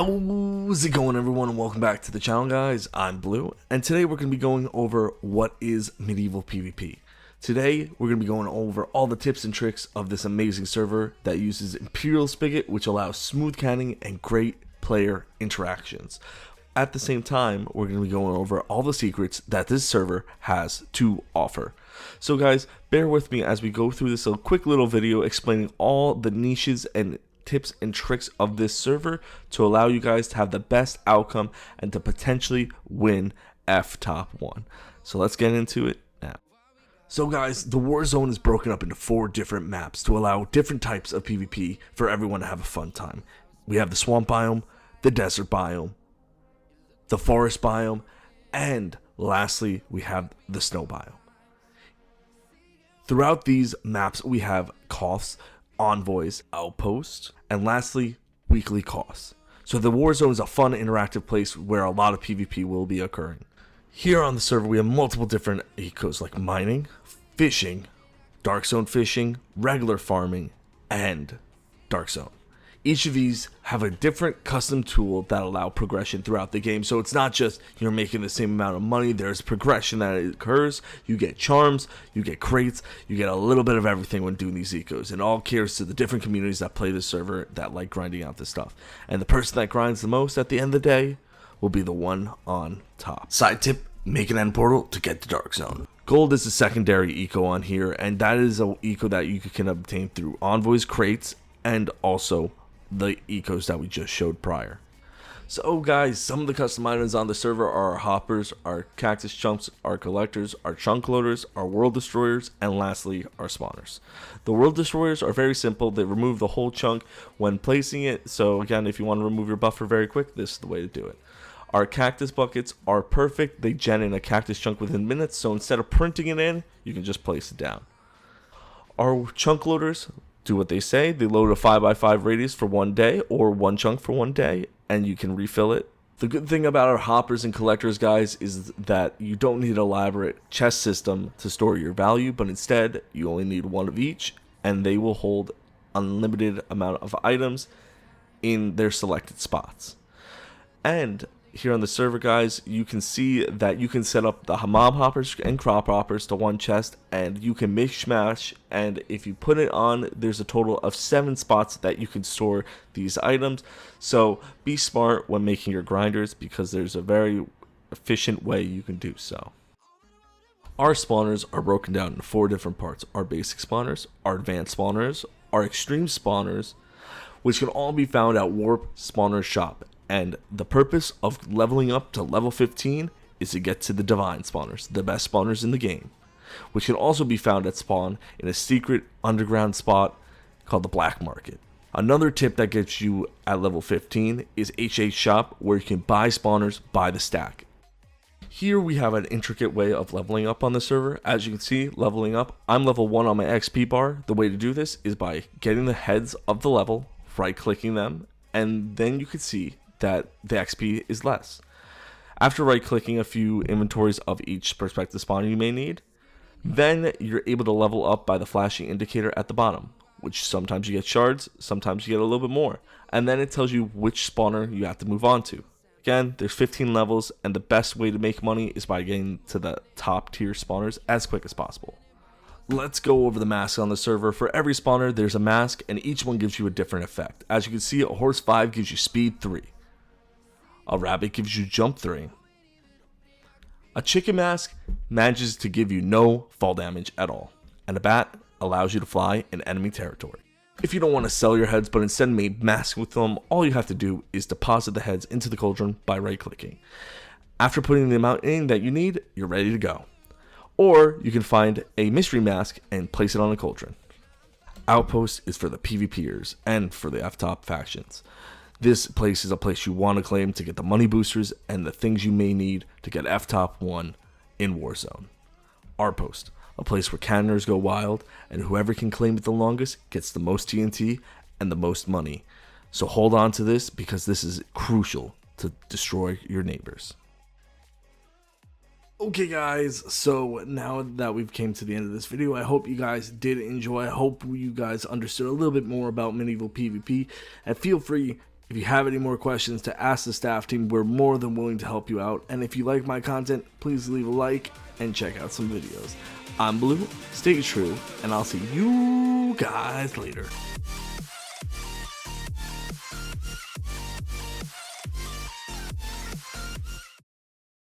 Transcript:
How's it going, everyone, and welcome back to the channel, guys. I'm Blue, and today we're going to be going over what is medieval PvP. Today we're going to be going over all the tips and tricks of this amazing server that uses Imperial Spigot, which allows smooth canning and great player interactions. At the same time, we're going to be going over all the secrets that this server has to offer. So guys, bear with me as we go through this quick little video explaining all the niches and tips and tricks of this server to allow you guys to have the best outcome and to potentially win F-Top 1. So let's get into it now. So guys, the Warzone is broken up into 4 different maps to allow different types of PvP for everyone to have a fun time. We have the swamp biome, the desert biome, the forest biome, and lastly we have the snow biome. Throughout these maps we have coughs, envoys, outposts, and lastly weekly costs. So the Warzone is a fun interactive place where a lot of PvP will be occurring. Here on the server we have multiple different ecos like mining, fishing, dark zone fishing, regular farming, and dark zone. Each of these have a different custom tool that allow progression throughout the game, so it's not just you're making the same amount of money. There's progression that occurs. You get charms, you get crates, you get a little bit of everything when doing these ecos, and all caters to the different communities that play this server that like grinding out this stuff. And the person that grinds the most at the end of the day will be the one on top. Side tip: make an end portal to get to dark zone. Gold is a secondary eco on here, and that is an eco that you can obtain through envoys, crates, and also the ecos that we just showed prior. So guys, some of the custom items on the server are our hoppers, our cactus chunks, our collectors, our chunk loaders, our world destroyers, and lastly our spawners. The world destroyers are very simple. They remove the whole chunk when placing it, so again, if you want to remove your buffer very quick, this is the way to do it. Our cactus buckets are perfect. They gen in a cactus chunk within minutes, so instead of printing it in, you can just place it down. Our chunk loaders do what they say. They load a 5x5 radius for 1 day or 1 chunk for 1 day, and you can refill it. The good thing about our hoppers and collectors, guys, is that you don't need an elaborate chest system to store your value, but instead you only need 1 of each, and they will hold unlimited amount of items in their selected spots. And here on the server, guys, you can see that you can set up the mob hoppers and crop hoppers to 1 chest, and you can mix smash, and if you put it on, there's a total of 7 spots that you can store these items. So be smart when making your grinders, because there's a very efficient way you can do so. Our spawners are broken down into 4 different parts: our basic spawners, our advanced spawners, our extreme spawners, which can all be found at Warp Spawner Shop. And the purpose of leveling up to level 15 is to get to the divine spawners, the best spawners in the game, which can also be found at spawn in a secret underground spot called the Black Market. Another tip that gets you at level 15 is HH Shop, where you can buy spawners by the stack. Here we have an intricate way of leveling up on the server. As you can see, leveling up, I'm level 1 on my XP bar. The way to do this is by getting the heads of the level, right clicking them, and then you can see that the XP is less. After right clicking a few inventories of each prospective spawner you may need, then you're able to level up by the flashing indicator at the bottom, which sometimes you get shards, sometimes you get a little bit more, and then it tells you which spawner you have to move on to. Again, there's 15 levels, and the best way to make money is by getting to the top tier spawners as quick as possible. Let's go over the masks on the server. For every spawner there's a mask, and each one gives you a different effect. As you can see, a horse 5 gives you speed 3. A rabbit gives you jump 3. A chicken mask manages to give you no fall damage at all. And a bat allows you to fly in enemy territory. If you don't want to sell your heads but instead make masks with them, all you have to do is deposit the heads into the cauldron by right clicking. After putting the amount in that you need, you're ready to go. Or you can find a mystery mask and place it on a cauldron. Outpost is for the PvPers and for the F-Top factions. This place is a place you want to claim to get the money boosters and the things you may need to get F-Top 1 in Warzone. Outpost, a place where cannoners go wild, and whoever can claim it the longest gets the most TNT and the most money. So hold on to this, because this is crucial to destroy your neighbors. Okay guys, so now that we've came to the end of this video, I hope you guys did enjoy. I hope you guys understood a little bit more about medieval PvP, and feel free If you have any more questions to ask the staff team, we're more than willing to help you out. And if you like my content, please leave a like and check out some videos. I'm Blue, stay true, and I'll see you guys later.